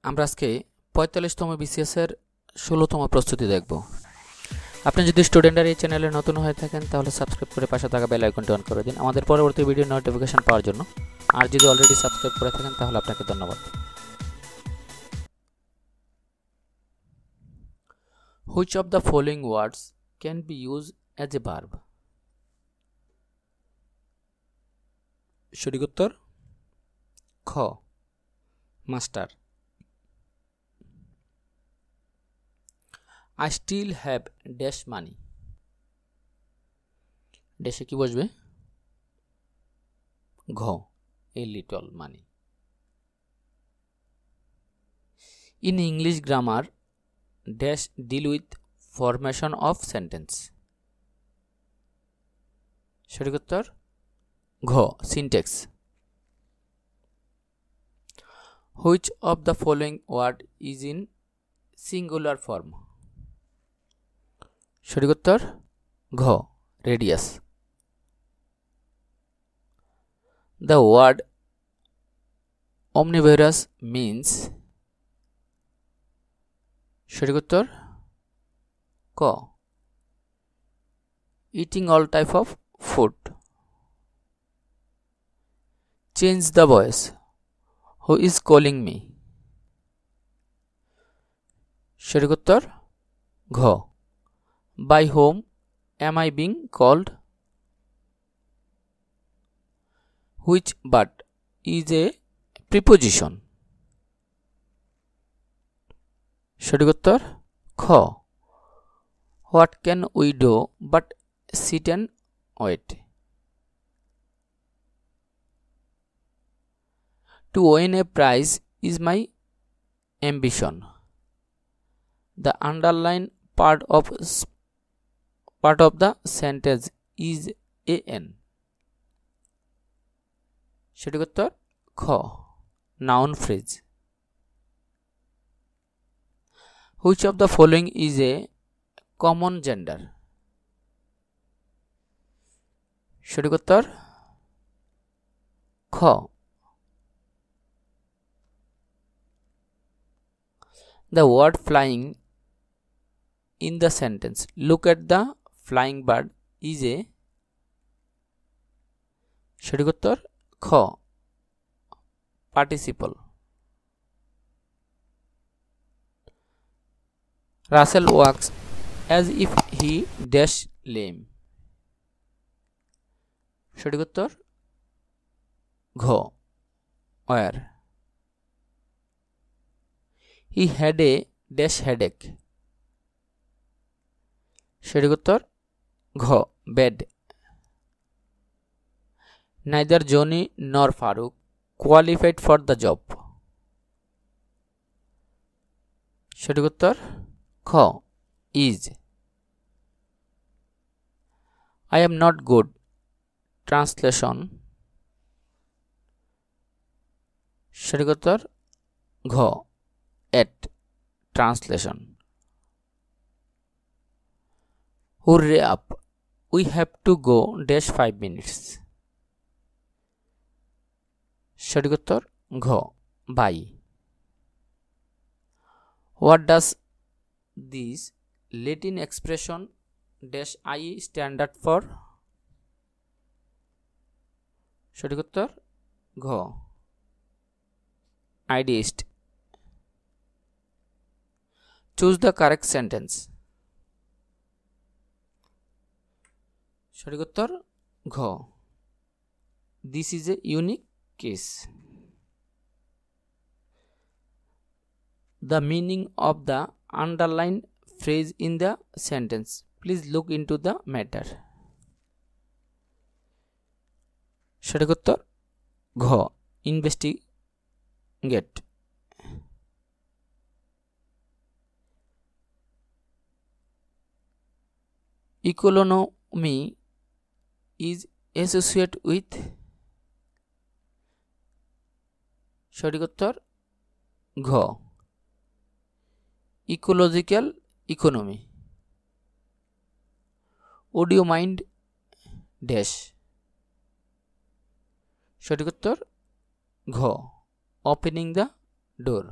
আমরা আজকে 45তম BCS এর 16তম প্রস্তুতি দেখব। আপনি যদি স্টুডেন্টের এই চ্যানেলে নতুন হয়ে থাকেন তাহলে সাবস্ক্রাইব করে পাশে থাকা বেল আইকনটি অন করে দিন আমাদের পরবর্তী ভিডিও নোটিফিকেশন পাওয়ার জন্য। আর যদি অলরেডি সাবস্ক্রাইব করে থাকেন তাহলে আপনাকে ধন্যবাদ। Which of the following words can be used as a verb? সঠিক উত্তর খ master. I still have dash money. ড্যাশে কি বসবে? ঘ a little money. In English grammar, dash deal with formation of sentence. সঠিক উত্তর ঘ syntax. Which of the following word is in singular form? সঠিক উত্তর ঘ radius. The word omnivorous means সঠিক উত্তর ক eating all type of food. Change the voice. Who is calling me? সঠিক উত্তর ঘ by whom am I being called? Which but is a preposition? সঠিক উত্তর খ what can we do but sit and wait? To win a prize is my ambition. The underlined part of the sentence is an. সঠিক উত্তর খ noun phrase. Which of the following is a common gender? সঠিক উত্তর খ the word flying in the sentence look at the flying bird is a সঠিক উত্তর খ participle. Russell walks as if he dash lame. সঠিক উত্তর ঘ where. He had a dash headache. সঠিক উত্তর ঘ bed. Neither Johnny nor Farooq qualified for the job. সঠিক উত্তর খ is. I am not good. Translation. সঠিক উত্তর ঘ at. Translation. Hurry up. We have to go dash 5 minutes. সঠিক উত্তর ঘ by. What does this Latin expression dash I stand for? সঠিক উত্তর ঘ ideist. Choose the correct sentence. সঠিক উত্তর ঘ this is a unique case. The meaning of the underlined phrase in the sentence. Please look into the matter. সঠিক উত্তর ঘ investigate. Economy is associated with সঠিক উত্তর ঘ ecological economy. Would you mind dash? সঠিক উত্তর ঘ opening the door.